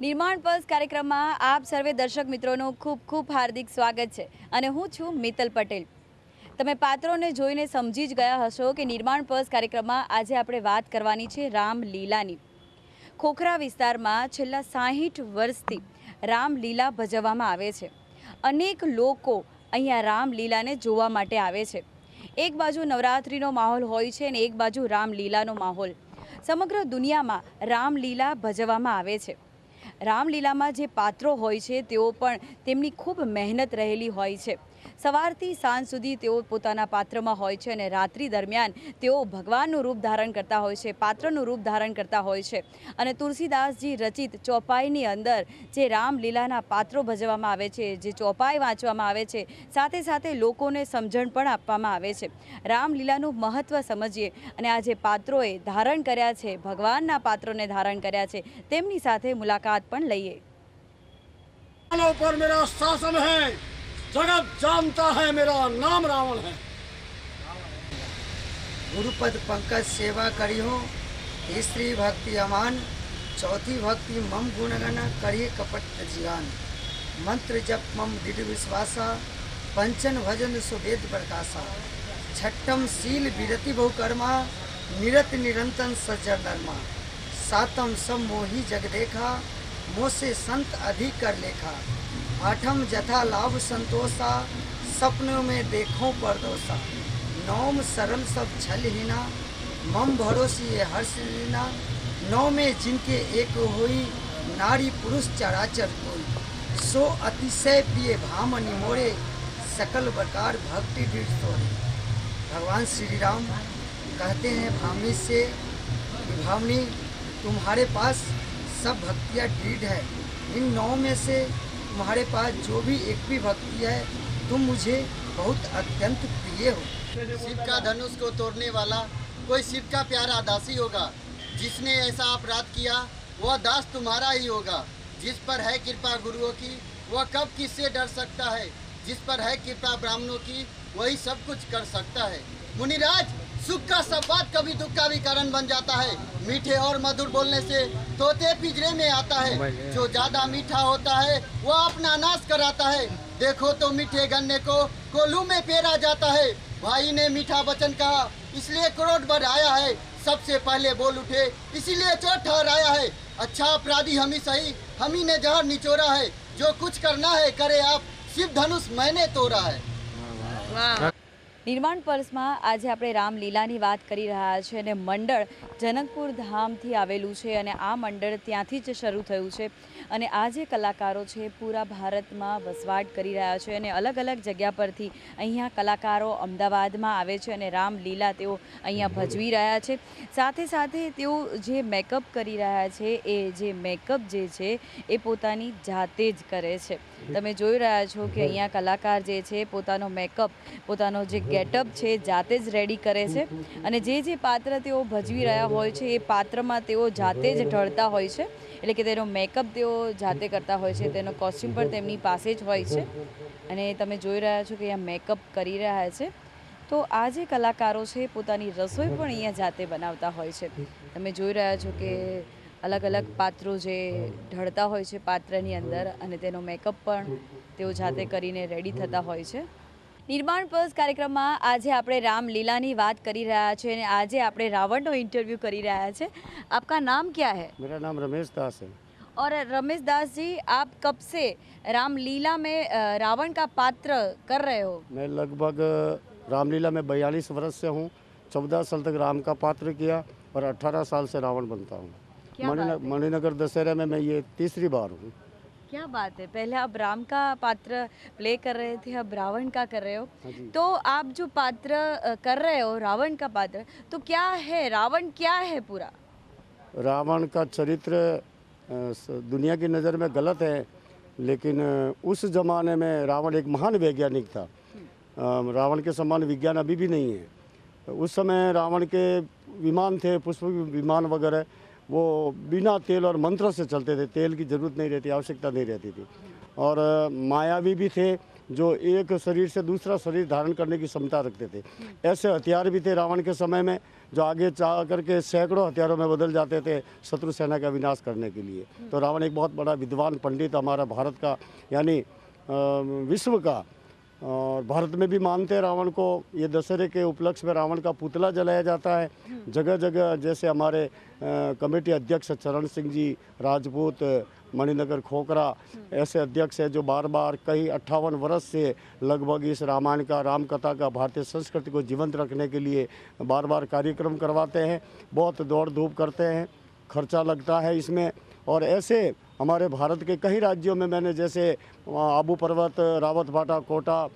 નિર્માણ પલ્સ કાર્યક્રમમાં આપ સર્વે દર્શક મિત્રોનું ખૂબ ખૂબ હાર્દિક સ્વાગત છે અને હું છું મિત્તલ પટેલ. તમે પાત્રોને જોઈને સમજી જ ગયા હશો કે નિર્માણ પલ્સ કાર્યક્રમમાં આજે આપણે વાત કરવાની છે રામલીલાની. ખોખરા વિસ્તારમાં છેલ્લા 60 વર્ષથી રામલીલા ભજવવામાં આવે છે. અનેક લોકો અહીંયા રામલીલાને જોવા માટે આવે છે. એક બાજુ નવરાત્રિનો માહોલ હોય છે અને એક બાજુ રામલીલાનો માહોલ. સમગ્ર દુનિયામાં રામલીલા ભજવવામાં આવે છે. રામલીલામાં જે પાત્રો હોય છે તેઓ પણ તેમની ખૂબ મહેનત રહેલી હોય છે. સવારથી સાંજ સુધી તેઓ પોતાના પાત્રમાં હોય છે અને રાત્રિ દરમિયાન તેઓ ભગવાનનું રૂપ ધારણ કરતા હોય છે, પાત્રનું રૂપ ધારણ કરતા હોય છે. અને તુલસીદાસજી રચિત ચોપાઈની અંદર જે રામલીલાના પાત્રો ભજવવામાં આવે છે, જે ચોપાઈ વાંચવામાં આવે છે, સાથે સાથે લોકોને સમજણ પણ આપવામાં આવે છે. રામલીલાનું મહત્ત્વ સમજીએ અને આ જે પાત્રોએ ધારણ કર્યા છે, ભગવાનના પાત્રોને ધારણ કર્યા છે, તેમની સાથે મુલાકાત પણ લઈએ. पर मेरा शासन है, जगत जानता है मेरा नाम रावण है. गुरुपद पंकज सेवा करी हो, तीसरी भक्ति अमान, चौथी भक्ति मम गुणगण करिए कपट जिगान. मंत्र जप मम दृढ़ विश्वासा, पंचन भजन सुवेद प्रकाशा. छठम शील विरति बहुकर्मा, निरत निरंतन सज्जन धर्मा. सातम सम मोही जग देखा, मोसे संत अधिक कर लेखा. आठम जथा लाभ संतोषा, सपनों में देखो परदोषा. नौम सरल सब छल हिना, मम भरोसी ये हर्ष लीना. नौ में जिनके एक हुई, नारी पुरुष चराचर कोई. सो अतिशय प्रिय भाम निमोरे, सकल प्रकार भक्ति दृढ़ तोरे. भगवान श्री राम कहते हैं भामी से, भावनी तुम्हारे पास सब भक्तियाँ दृढ़ है. इन नौ में से तुम्हारे पास जो भी एक भी भक्ति है, तुम मुझे बहुत अत्यंत प्रिय हो. शिव का धनुष को तोड़ने वाला कोई शिव का प्यारा दासी होगा. जिसने ऐसा अपराध किया वह दास तुम्हारा ही होगा. जिस पर है कृपा गुरुओं की वह कब किससे डर सकता है. जिस पर है कृपा ब्राह्मणों की वही सब कुछ कर सकता है. मुनिराज, सुख का सब बात कभी दुख का भी कारण बन जाता है. मीठे और मधुर बोलने से तोते पिंजरे में आता है. जो ज्यादा मीठा होता है वह अपना नाश कराता है. देखो तो मीठे गन्ने को कोल्हू में पेरा जाता है. भाई ने मीठा वचन कहा इसलिए क्रोध बढ़ाया है. सबसे पहले बोल उठे इसीलिए चोट ठहराया है. अच्छा अपराधी हम ही सही, हम ही ने जहर निचोरा है. जो कुछ करना है करे आप, शिव धनुष मैंने तोड़ा है. નિર્માણ પર્સમાં આજે આપણે રામલીલાની વાત કરી રહ્યા છીએ અને મંડળ જનકપુર ધામથી આવેલું છે અને આ મંડળ ત્યાંથી જ શરૂ થયું છે. અને આ જે કલાકારો છે પૂરા ભારતમાં વસવાટ કરી રહ્યા છે અને અલગ અલગ જગ્યા પરથી અહીંયા કલાકારો અમદાવાદમાં આવે છે અને રામલીલા તેઓ અહીંયા ભજવી રહ્યા છે. સાથે સાથે તેઓ જે મેકઅપ કરી રહ્યા છે એ જે મેકઅપ જે છે એ પોતાની જાતે જ કરે છે. તમે જોઈ રહ્યા છો કે અહીંયા કલાકાર જે છે પોતાનો મેકઅપ, પોતાનો જે ગેટઅપ છે જાતે જ રેડી કરે છે અને જે પાત્ર તેઓ ભજવી રહ્યા હોય છે એ પાત્રમાં તેઓ જાતે જ ઢળતા હોય છે. એટલે કે તેનો મેકઅપ તેઓ જાતે કરતા હોય છે, તેનો કોસ્ચ્યુમ પણ તેમની પાસે જ હોય છે અને તમે જોઈ રહ્યા છો કે અહીંયા મેકઅપ કરી રહ્યા છે. તો આ જે કલાકારો છે પોતાની રસોઈ પણ અહીંયા જાતે બનાવતા હોય છે. તમે જોઈ રહ્યા છો કે અલગ અલગ પાત્રો જે ઢળતા હોય છે પાત્રની અંદર અને તેનો મેકઅપ પણ તેઓ જાતે કરીને રેડી થતા હોય છે. નિર્માણ પલ્સ કાર્યક્રમમાં આજે આપણે रामलीला बात કરી રહ્યા છીએ અને આજે આપણે રાવણનો इंटरव्यू કરી રહ્યા છે. आपका नाम क्या है? मेरा नाम रमेश दास है. और रमेश दास जी, आप कब से रामलीला में रावण का पात्र कर रहे हो? मैं लगभग रामलीला में 42 वर्ष से हूँ. 14 साल तक राम का पात्र किया और 18 साल से रावण बनता हूँ. मणिनगर दशहरा में मैं ये तीसरी बार हूँ. क्या बात है. पहले आप राम का पात्र प्ले कर रहे थे, अब रावण का कर रहे हो. तो आप जो पात्र कर रहे हो रावण का पात्र, तो क्या है रावण, क्या है पूरा? रावण का चरित्र दुनिया की नज़र में गलत है, लेकिन उस ज़माने में रावण एक महान वैज्ञानिक था. रावण के समान विज्ञान अभी भी नहीं है. उस समय रावण के विमान थे, पुष्प विमान वगैरह, वो बिना तेल और मंत्र से चलते थे. तेल की ज़रूरत नहीं रहती, आवश्यकता नहीं रहती थी. और मायावी भी थे जो एक शरीर से दूसरा शरीर धारण करने की क्षमता रखते थे. ऐसे हथियार भी थे रावण के समय में जो आगे जा करके सैकड़ों हथियारों में बदल जाते थे शत्रु सेना का विनाश करने के लिए। तो रावण एक बहुत बड़ा विद्वान पंडित हमारा भारत का, यानी विश्व का, और भारत में भी मानते हैं रावण को। ये दशहरे के उपलक्ष्य में रावण का पुतला जलाया जाता है जगह जगह। जैसे हमारे कमेटी अध्यक्ष चरण सिंह जी राजपूत, मणिनगर खोखरा, ऐसे अध्यक्ष हैं जो बार बार कई 58 वर्ष से लगभग इस रामायण का, राम कथा का, भारतीय संस्कृति को जीवंत रखने के लिए बार बार कार्यक्रम करवाते हैं। बहुत दौड़ धूप करते हैं, खर्चा लगता है इसमें। और ऐसे हमारे भारत के कई राज्यों में मैंने, जैसे आबू पर्वत, रावत भाटा, कोटा,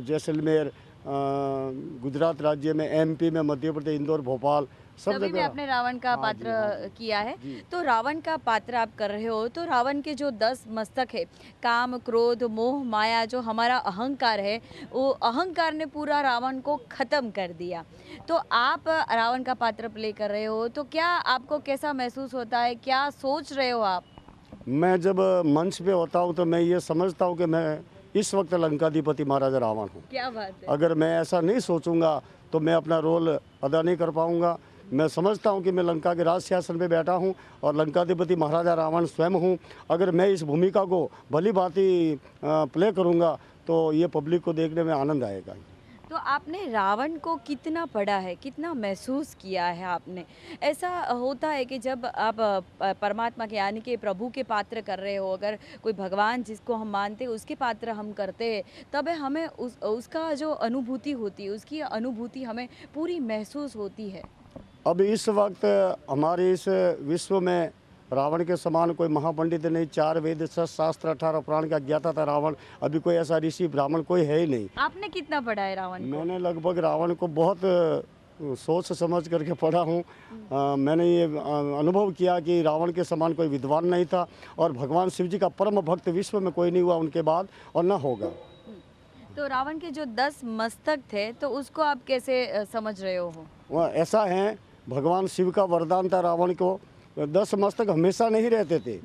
जैसलमेर, गुजरात राज्य में, MP में, मध्य प्रदेश, इंदौर, भोपाल, सब सभी में जगह आपने रावण का पात्र किया है। तो रावण का पात्र आप कर रहे हो, तो रावण के जो 10 मस्तक है, काम, क्रोध, मोह, माया, जो हमारा अहंकार है, वो अहंकार ने पूरा रावण को खत्म कर दिया। तो आप रावण का पात्र प्ले कर रहे हो, तो क्या आपको कैसा महसूस होता है, क्या सोच रहे हो आप? मैं जब मंच पे होता हूँ तो मैं ये समझता हूँ कि मैं इस वक्त लंकाधिपति महाराजा रावण हूँ। क्या बात है। अगर मैं ऐसा नहीं सोचूंगा तो मैं अपना रोल अदा नहीं कर पाऊंगा। मैं समझता हूं कि मैं लंका के राज सिंहासन पे बैठा हूं और लंकाधिपति महाराजा रावण स्वयं हूं। अगर मैं इस भूमिका को भली भांति प्ले करूंगा तो ये पब्लिक को देखने में आनंद आएगा। तो आपने रावण को कितना पढ़ा है, कितना महसूस किया है आपने? ऐसा होता है कि जब आप परमात्मा के, यानी कि प्रभु के पात्र कर रहे हो, अगर कोई भगवान जिसको हम मानते हैं उसके पात्र हम करते हैं, तब हमें उसका जो अनुभूति होती है, उसकी अनुभूति हमें पूरी महसूस होती है। अब इस वक्त हमारे इस विश्व में रावण के समान कोई महापंडित नहीं। 4 वेद, 6 शास्त्र, 18 पुराण का ज्ञाता था रावण। अभी कोई ऐसा ऋषि ब्राह्मण कोई है ही नहीं। आपने कितना पढ़ा है रावण को? मैंने लगभग रावण को बहुत सोच समझ करके पढ़ा हूँ। मैंने ये अनुभव किया कि रावण के समान कोई विद्वान नहीं था और भगवान शिव जी का परम भक्त विश्व में कोई नहीं हुआ उनके बाद और न होगा। तो रावण के जो 10 मस्तक थे, तो उसको आप कैसे समझ रहे हो? वह ऐसा है, भगवान शिव का वरदान था रावण को। 10 मस्तक हमेशा नहीं रहते थे।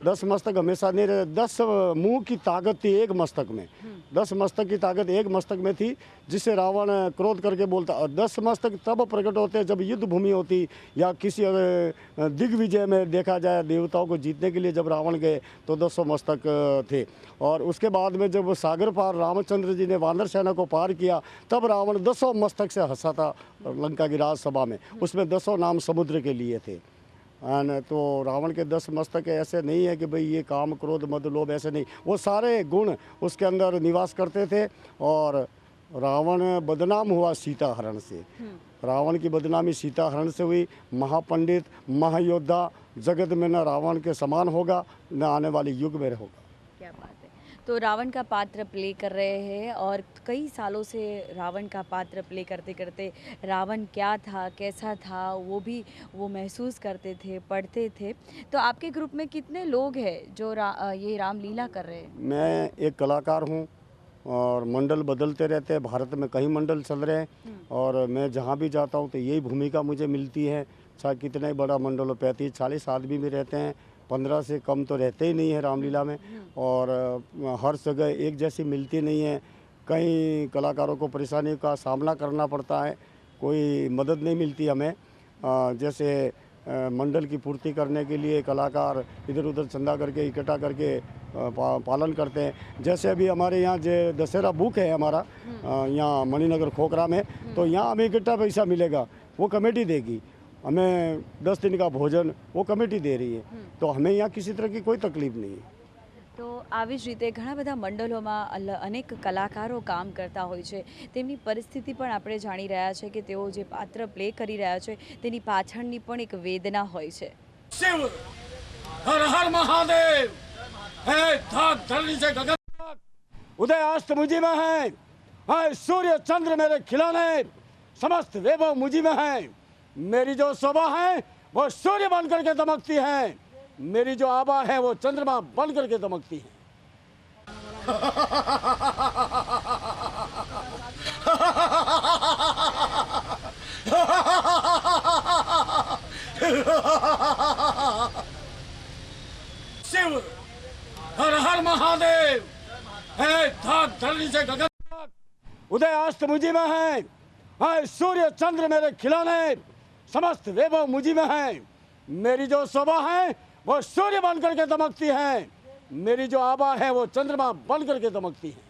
10 मस्तक हमेशा नहीं रहते। 10 मुंह की ताकत थी एक मस्तक में। 10 मस्तक की ताकत एक मस्तक में थी, जिससे रावण क्रोध करके बोलता। और 10 मस्तक तब प्रकट होते जब युद्ध भूमि होती या किसी दिग्विजय में देखा जाए, देवताओं को जीतने के लिए जब रावण गए तो 10 मस्तक थे। और उसके बाद में जब सागर पार रामचंद्र जी ने वानर सेना को पार किया, तब रावण 10 मस्तक से हंसा था लंका की राजसभा में। उसमें 10 नाम समुद्र के लिए थे। तो रावण के 10 मस्तक ऐसे नहीं है कि भाई ये काम, क्रोध, मद, लोभ, ऐसे नहीं। वो सारे गुण उसके अंदर निवास करते थे। और रावण बदनाम हुआ सीता हरण से। रावण की बदनामी सीता हरण से हुई। महापंडित, महायोद्धा जगत में न रावण के समान होगा, न आने वाले युग में होगा। क्या बात है। तो रावण का पात्र प्ले कर रहे हैं और कई सालों से रावण का पात्र प्ले करते करते रावण क्या था, कैसा था, वो महसूस करते थे, पढ़ते थे। तो आपके ग्रुप में कितने लोग हैं जो ये रामलीला कर रहे हैं? मैं एक कलाकार हूँ और मंडल बदलते रहते हैं। भारत में कई मंडल चल रहे हैं और मैं जहाँ भी जाता हूँ तो यही भूमिका मुझे मिलती है। चाहे कितना ही बड़ा मंडल हो, 35-40 आदमी भी रहते हैं, 15 से कम तो रहते ही नहीं है रामलीला में। और हर जगह एक जैसी मिलती नहीं है। कई कलाकारों को परेशानी का सामना करना पड़ता है, कोई मदद नहीं मिलती हमें। जैसे मंडल की पूर्ति करने के लिए कलाकार इधर उधर चंदा करके इकट्ठा करके पालन करते हैं। जैसे अभी हमारे यहाँ जो दशहरा बुक है हमारा यहाँ मणिनगर खोखरा में, तो यहाँ हमें इकट्ठा पैसा मिलेगा, वो कमेटी देगी। हमें 10 दिन का भोजन वो कमेटी दे रही है। तो हमें यहाँ किसी तरह की कोई तकलीफ नहीं है। तो આવી જ રીતે ઘણા બધા મંડળોમાં અનેક કલાકારો કામ કરતા હોય છે, તેમની પરિસ્થિતિ પણ આપણે જાણી રહ્યા છે કે તેઓ જે પાત્ર પ્લે કરી રહ્યા છે તેની પાછળની પણ એક વેદના હોય છે। शिव हर हर महादेव है, धाक धरनी से गगन तक, उदय अस्त मुझी में है, सूर्य चंद्र मेरे खिलाने, समस्त वैभव मुझी में है। मेरी जो शोभा है वो सूर्य बन करके दमकती है, मेरी जो आभा है वो चंद्रमा बन करके दमकती है। शिव हर हर महादेव है, धाक धरनी से गगन तक, उदय अस्त मुझी में है, सूर्य चंद्र मेरे खिलाने, समस्त वैभव मुझी में है। मेरी जो शोभा है वो सूर्य बन करके दमकती है, मेरी जो आभा है वो चंद्रमा बन करके दमकती है।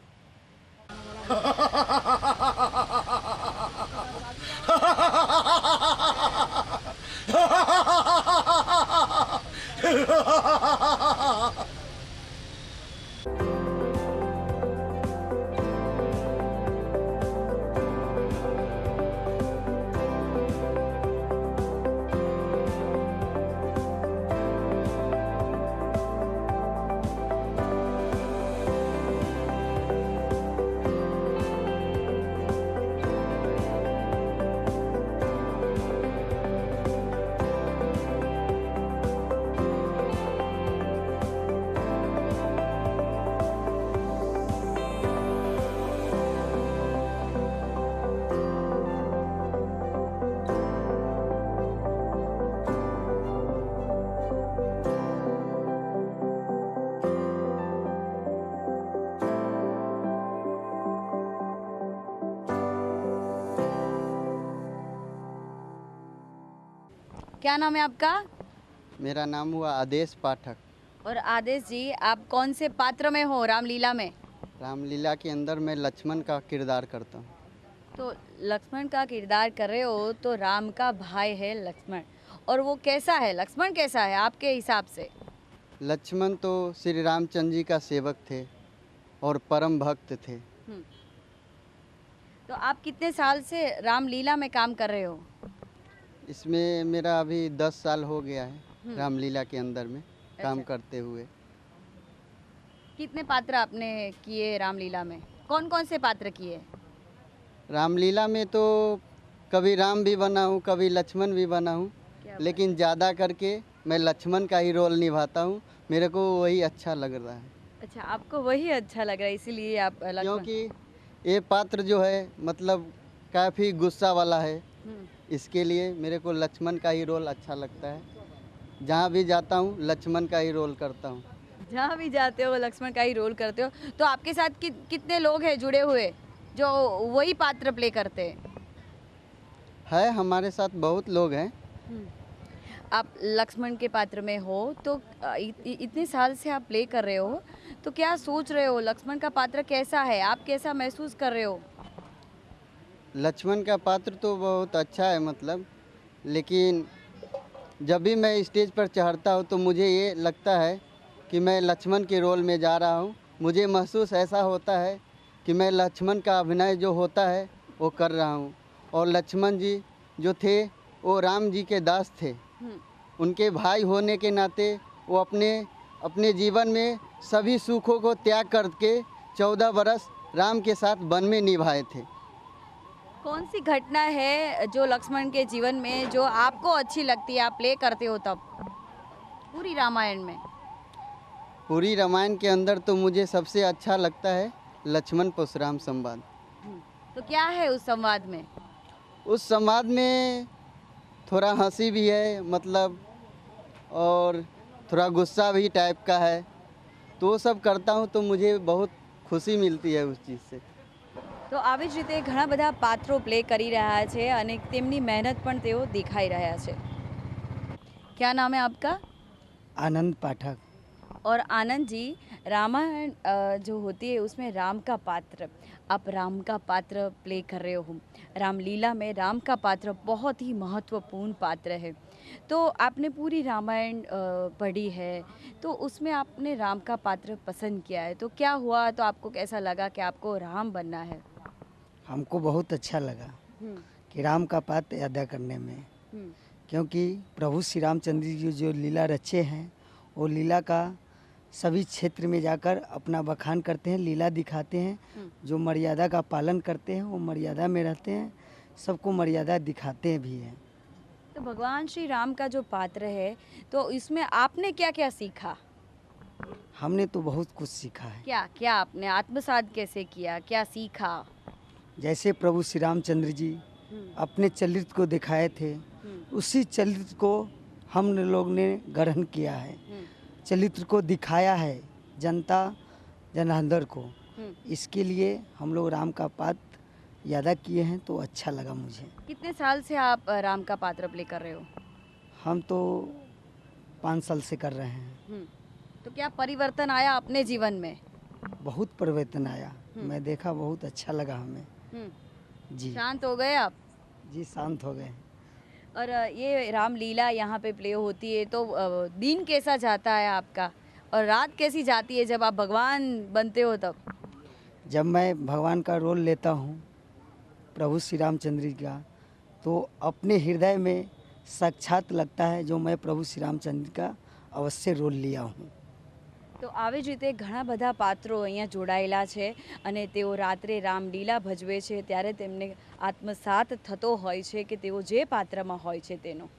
क्या नाम है आपका? मेरा नाम हुआ आदेश पाठक। और आदेश जी, आप कौन से पात्र में हो रामलीला में? रामलीला के अंदर मैं लक्ष्मण का किरदार करता हूँ। तो लक्ष्मण का किरदार कर रहे हो, तो राम का भाई है लक्ष्मण, और वो कैसा है, लक्ष्मण कैसा है आपके हिसाब से? लक्ष्मण तो श्री रामचंद्र जी का सेवक थे और परम भक्त थे। तो आप कितने साल से रामलीला में काम कर रहे हो? इसमें मेरा अभी 10 साल हो गया है रामलीला के अंदर में काम करते हुए। कितने पात्र आपने किए रामलीला में? कौन कौन से पात्र किए? रामलीला में तो कभी राम भी बना हूँ, कभी लक्ष्मण भी बना हूँ, लेकिन ज़्यादा करके मैं लक्ष्मण का ही रोल निभाता हूँ। मेरे को वही अच्छा लग रहा है। अच्छा, आपको वही अच्छा लग रहा है, इसीलिए आप लक्ष्मण? क्योंकि ये पात्र जो है मतलब काफ़ी गुस्सा वाला है, इसके लिए मेरे को लक्ष्मण का ही रोल अच्छा लगता है। जहाँ भी जाता हूँ लक्ष्मण का ही रोल करता हूँ। जहाँ भी जाते हो लक्ष्मण का ही रोल करते हो। तो आपके साथ कितने लोग हैं जुड़े हुए जो वही पात्र प्ले करते हैं? है, हमारे साथ बहुत लोग हैं। आप लक्ष्मण के पात्र में हो, तो इतने साल से आप प्ले कर रहे हो, तो क्या सोच रहे हो, लक्ष्मण का पात्र कैसा है, आप कैसा महसूस कर रहे हो? लक्ष्मण का पात्र तो बहुत अच्छा है मतलब, लेकिन जब भी मैं स्टेज पर चढ़ता हूँ तो मुझे ये लगता है कि मैं लक्ष्मण के रोल में जा रहा हूँ। मुझे महसूस ऐसा होता है कि मैं लक्ष्मण का अभिनय जो होता है वो कर रहा हूँ। और लक्ष्मण जी जो थे वो राम जी के दास थे। उनके भाई होने के नाते वो अपने जीवन में सभी सुखों को त्याग करके 14 बरस राम के साथ वन में निभाए थे। कौन सी घटना है जो लक्ष्मण के जीवन में जो आपको अच्छी लगती है, आप प्ले करते हो तब पूरी रामायण में? पूरी रामायण के अंदर तो मुझे सबसे अच्छा लगता है लक्ष्मण परशुराम संवाद। तो क्या है उस संवाद में? उस संवाद में थोड़ा हंसी भी है मतलब, और थोड़ा गुस्सा भी टाइप का है। तो वो सब करता हूँ तो मुझे बहुत खुशी मिलती है उस चीज़ से। તો આવી જ રીતે ઘણા બધા પાત્રો પ્લે કરી રહ્યા છે અને તેમની મહેનત પણ તેઓ દેખાઈ રહ્યા છે। क्या नाम है आपका? आनंद पाठक। और आनंद जी, रामायण जो होती है उसमें राम का पात्र, आप राम का पात्र प्ले कर रहे हो। रामलीला में राम का पात्र बहुत ही महत्वपूर्ण पात्र है। तो आपने पूरी रामायण पढ़ी है, तो उसमें आपने राम का पात्र पसंद किया है, तो क्या हुआ, तो आपको कैसा लगा कि आपको राम बनना है? हमको बहुत अच्छा लगा कि राम का पात्र अदा करने में, क्योंकि प्रभु श्री रामचंद्र जी जो लीला रचे हैं वो लीला का सभी क्षेत्र में जाकर अपना बखान करते हैं, लीला दिखाते हैं। जो मर्यादा का पालन करते हैं वो मर्यादा में रहते हैं, सबको मर्यादा दिखाते भी हैं। तो भगवान श्री राम का जो पात्र है, तो इसमें आपने क्या क्या सीखा? हमने तो बहुत कुछ सीखा है। क्या क्या आपने आत्मसात कैसे किया, क्या सीखा? जैसे प्रभु श्री रामचंद्र जी अपने चरित्र को दिखाए थे, उसी चरित्र को हम लोग ने ग्रहण किया है, चरित्र को दिखाया है जनता जनार्दन को। इसके लिए हम लोग राम का पात्र ज़्यादा किए हैं तो अच्छा लगा मुझे। कितने साल से आप राम का पात्र प्ले कर रहे हो? हम तो 5 साल से कर रहे हैं। तो क्या परिवर्तन आया अपने जीवन में? बहुत परिवर्तन आया, मैं देखा, बहुत अच्छा लगा हमें। जी शांत हो गए आप? जी, शांत हो गए। और ये रामलीला यहाँ पे प्ले होती है तो दिन कैसा जाता है आपका और रात कैसी जाती है जब आप भगवान बनते हो तब? जब मैं भगवान का रोल लेता हूँ, प्रभु श्री रामचंद्र जी का, तो अपने हृदय में साक्षात लगता है जो मैं प्रभु श्री रामचंद्र का अवश्य रोल लिया हूँ। તો આવી જ રીતે ઘણા બધા પાત્રો અહીંયા જોડાયેલા છે અને તેઓ રાત્રે રામલીલા ભજવે છે ત્યારે તેમને આત્મસાત થતો હોય છે કે તેઓ જે પાત્રમાં હોય છે તેનો.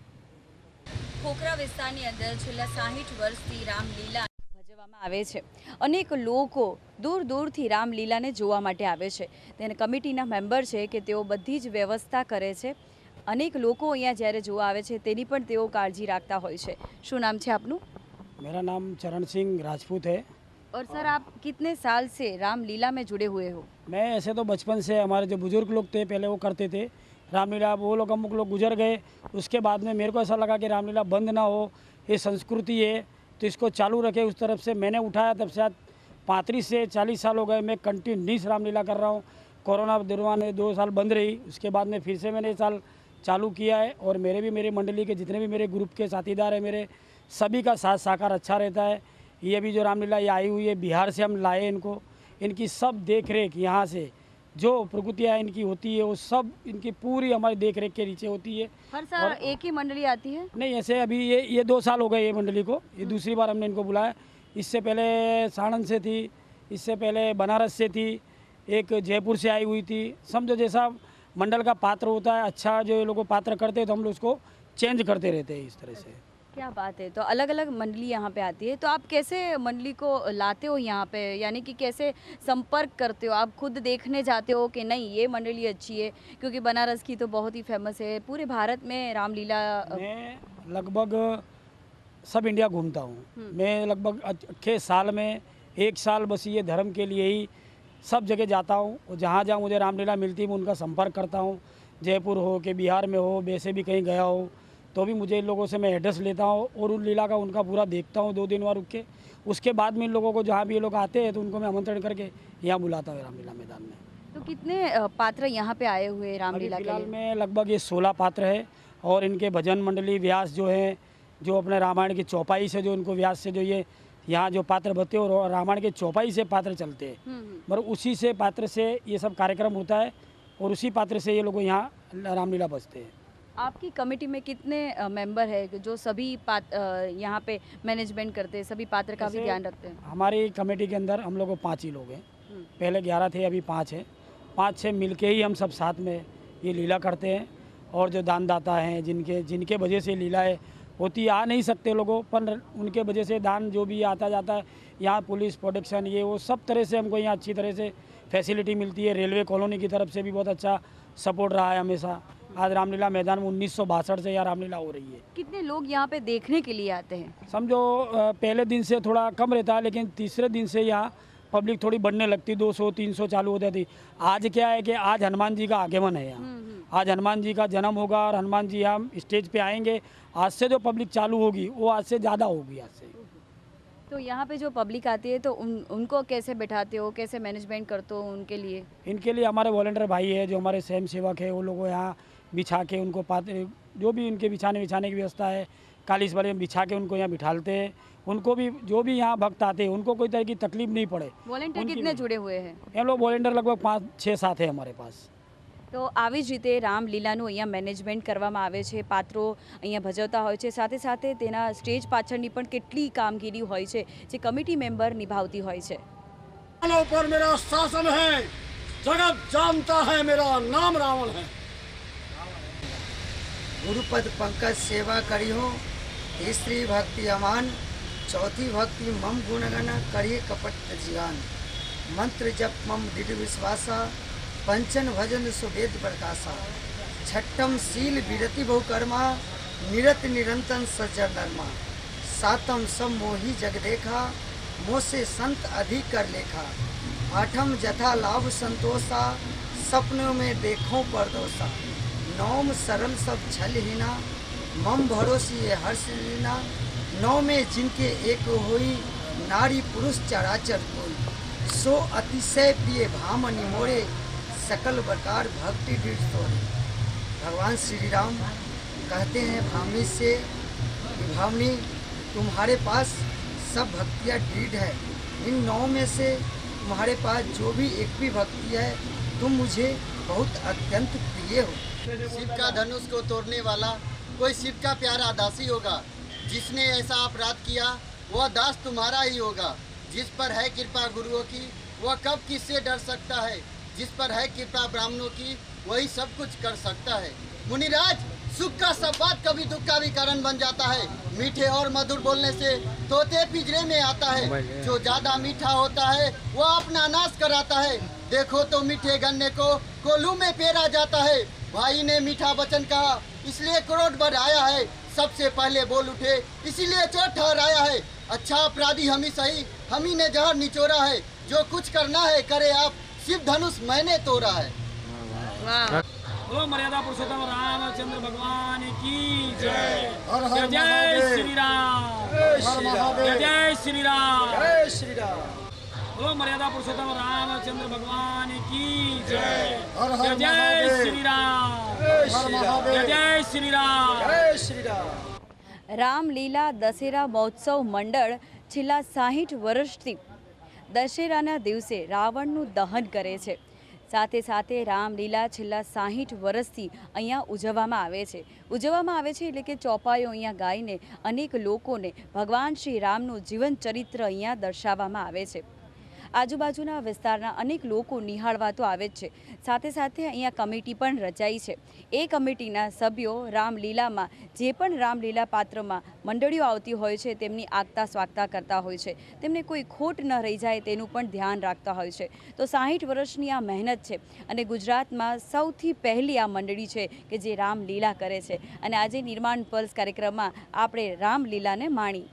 ખોખરા વિસ્તારની અંદર છેલ્લા 60 વર્ષથી રામલીલા ભજવવામાં આવે છે. અનેક લોકો દૂર દૂરથી રામલીલાને જોવા માટે આવે છે. તેને કમિટીના મેમ્બર છે કે તેઓ બધી જ વ્યવસ્થા કરે છે. અનેક લોકો અહીંયા જ્યારે જોવા આવે છે તેની પણ તેઓ કાળજી રાખતા હોય છે. શું નામ છે આપનું? मेरा नाम चरण सिंह राजपूत है। और सर आप कितने साल से रामलीला में जुड़े हुए हो? मैं ऐसे तो बचपन से, हमारे जो बुजुर्ग लोग थे पहले वो करते थे रामलीला, वो लोग अमुक लोग गुजर गए, उसके बाद में मेरे को ऐसा लगा कि रामलीला बंद ना हो, ये संस्कृति है तो इसको चालू रखे। उस तरफ से मैंने उठाया, तब से आज 35 से 40 साल हो गए मैं कंटिन्यूस रामलीला कर रहा हूँ। कोरोना दौरान 2 साल बंद रही, उसके बाद में फिर से मैंने इस साल चालू किया है। और मेरे मंडली के जितने भी मेरे ग्रुप के साथीदार हैं, मेरे सभी का साथ साकार अच्छा रहता है। ये भी जो रामलीला ये आई हुई है बिहार से हम लाए इनको, इनकी सब देख रेख यहाँ से जो प्रकृतियाँ इनकी होती है वो सब इनकी पूरी हमारी देख रेख के नीचे होती है। हर साल एक ही मंडली आती है? नहीं, ऐसे अभी ये 2 साल हो गए ये मंडली को, ये दूसरी बार हमने इनको बुलाया। इससे पहले साणंद से थी, इससे पहले बनारस से थी, एक जयपुर से आई हुई थी। समझो जैसा मंडल का पात्र होता है, अच्छा जो ये लोग पात्र करते हैं तो हम लोग उसको चेंज करते रहते हैं इस तरह से। क्या बात है। तो अलग अलग मंडली यहाँ पे आती है, तो आप कैसे मंडली को लाते हो यहाँ पे, यानी कि कैसे संपर्क करते हो? आप खुद देखने जाते हो कि नहीं ये मंडली अच्छी है? क्योंकि बनारस की तो बहुत ही फेमस है, पूरे भारत में रामलीला। मैं लगभग सब इंडिया घूमता हूँ। मैं लगभग 6 साल में 1 साल बस ये धर्म के लिए ही सब जगह जाता हूँ, और जहाँ जहाँ मुझे रामलीला मिलती है मैं उनका संपर्क करता हूँ। जयपुर हो कि बिहार में हो, वैसे भी कहीं गया हो तो भी मुझे इन लोगों से मैं एड्रेस लेता हूँ और उन लीला का उनका पूरा देखता हूँ 2 दिन वहाँ रुक के। उसके बाद में इन लोगों को जहाँ भी ये लोग आते हैं तो उनको मैं आमंत्रण करके यहाँ बुलाता हूँ रामलीला मैदान में। तो कितने पात्र यहाँ पे आए हुए रामलीला के फिलहाल लिए? में लगभग ये 16 पात्र है, और इनके भजन मंडली व्यास जो है, जो अपने रामायण की चौपाई से जो इनको व्यास से जो ये यहाँ जो पात्र बनते हैं और रामायण के चौपाई से पात्र चलते हैं, मतलब उसी से पात्र से ये सब कार्यक्रम होता है और उसी पात्र से ये लोग यहाँ रामलीला बजते हैं। आपकी कमेटी में कितने मेंबर है जो सभी यहाँ पे मैनेजमेंट करते हैं, सभी पात्र का भी जैसे ध्यान रखते हैं? हमारी कमेटी के अंदर हम लोग 5 ही लोग हैं। पहले 11 थे, अभी 5 हैं। 5 से मिलके ही हम सब साथ में ये लीला करते हैं। और जो दानदाता हैं जिनके वजह से लीलाएँ होती, आ नहीं सकते लोगों, पर उनके वजह से दान जो भी आता जाता है, यहाँ पुलिस प्रोटेक्शन ये वो सब तरह से हमको यहाँ अच्छी तरह से फैसिलिटी मिलती है। रेलवे कॉलोनी की तरफ से भी बहुत अच्छा सपोर्ट रहा है हमेशा। आज रामलीला मैदान में 1962 से यहाँ रामलीला हो रही है। कितने लोग यहाँ पे देखने के लिए आते हैं? समझो पहले दिन से थोड़ा कम रहता है, लेकिन तीसरे दिन से यहाँ पब्लिक थोड़ी बढ़ने लगती, 200-300 चालू हो जाती। आज क्या है कि आज हनुमान जी का आगमन है यहाँ, आज हनुमान जी का जन्म होगा और हनुमान जी हम स्टेज पे आएंगे। आज से जो पब्लिक चालू होगी वो आज से ज़्यादा होगी आज से। तो यहाँ पे जो पब्लिक आती है तो उनको कैसे बैठाते हो, कैसे मैनेजमेंट करते हो उनके लिए? इनके लिए हमारे वॉलंटियर भाई है जो हमारे स्वयं सेवक है, वो लोग यहाँ बिछा के उनको पाते, जो भी उनके बिछाने की व्यवस्था है कालीस वाले बिछा के उनको यहाँ बिठालते हैं। उनको भी जो भी यहाँ भक्त आते हैं उनको कोई तरह की तकलीफ नहीं पड़े। वॉलंटियर कितने जुड़े हुए हैं? हम लोग वॉलंटियर लगभग 5-6-7 है हमारे पास। તો આવી જ રીતે રામલીલાનું અહીંયા મેનેજમેન્ટ કરવામાં આવે છે, પાત્રો અહીંયા ભજવતા હોય છે, સાથે સાથે તેના સ્ટેજ પાછળની પણ કેટલી કામગીરી હોય છે જે કમિટી મેમ્બર નિભાવતી હોય છે। पर मेरा शासन है, जगत जानता है मेरा नाम रावण है। गुरुपद पंकज सेवा करी हो, तीसरी भक्ति अमान, चौथी भक्ति मम गुणगण करिए कपट जिगान। मंत्र जप मम दृढ़ विश्वासा, पंचन भजन सुवेद प्रकाशा। छठम शील विरति बहुकर्मा, निरत निरंतन सज्जन नरमा। सातम सब मोही जग देखा, मोह से संत अधिक कर लेखा। आठम जथा लाभ संतोषा, सपनों में देखो परदोसा, नौम सरल सब छल हीना, मम भरोसी ये हर्ष लीना, नौ में जिनके एक होई, नारी पुरुष चराचर कोई, सो अतिशय प्रिय भाम निमोरे, सकल प्रकार भक्ति दृढ़ तोरे। भगवान श्री राम कहते हैं भावनी से कि भावनी तुम्हारे पास सब भक्तियाँ दृढ़ है, इन नौ में से तुम्हारे पास जो भी एक भी भक्ति है तुम मुझे बहुत अत्यंत प्रिय हो। शिव का धनुष को तोड़ने वाला कोई शिव का प्यारा दासी होगा। जिसने ऐसा अपराध किया वह दास तुम्हारा ही होगा। जिस पर है कृपा गुरुओं की वह कब किससे डर सकता है। जिस पर है कृपा ब्राह्मणों की वही सब कुछ कर सकता है। मुनिराज, सुख का संवाद कभी दुख का भी कारण बन जाता है। मीठे और मधुर बोलने से तोते पिंजरे में आता है। जो ज्यादा मीठा होता है वह अपना नाश कराता है। देखो तो मीठे गन्ने को कोल्हू में पेरा जाता है। भाई ने मीठा वचन कहा इसलिए क्रोध बढ़ाया है। सबसे पहले बोल उठे इसीलिए चोट ठहराया है। अच्छा अपराधी हम ही सही, हम ही ने जहर निचोड़ा है। जो कुछ करना है करे आप, शिव धनुष मैंने तोड़ा है। बोलो मर्यादा पुरुषोत्तम रामचंद्र भगवान की जय। हर हर जय महादेव। श्री राम। महादेव। जय श्री राम। जय श्री राम। बोलो मर्यादा पुरुषोत्तम रामचंद्र भगवान की जय। हर हर जय महादेव। श्री राम। महादेव। जय श्री राम। जय श्री राम। રામલીલા દશેરા મહોત્સવ મંડળ છેલ્લા 60 વર્ષથી દશેરાના દિવસે રાવણનું દહન કરે છે। સાથે સાથે રામલીલા છેલ્લા 60 વર્ષથી અહીંયા ઉજવવામાં આવે છે એટલે કે ચોપાઈઓ અહીંયા ગાઈને અનેક લોકોને ભગવાન શ્રી રામનું જીવન ચરિત્ર અહીંયા દર્શાવવામાં આવે છે। આજુબાજુના વિસ્તારના અનેક લોકો નિહાળવા તો આવે જ છે, સાથે સાથે અહીંયા કમિટી પણ રચાઈ છે। એ કમિટીના સભ્યો રામલીલામાં જે પણ રામલીલા પાત્રમાં મંડળીઓ આવતી હોય છે તેમની આગતા સ્વાગતા કરતા હોય છે, તેમને કોઈ ખોટ ન રહી જાય તેનું પણ ધ્યાન રાખતા હોય છે। તો 60 વર્ષની આ મહેનત છે અને ગુજરાતમાં સૌથી પહેલી આ મંડળી છે કે જે રામલીલા કરે છે અને આજે નિર્માણ પલ્સ કાર્યક્રમમાં આપણે રામલીલાને માણી।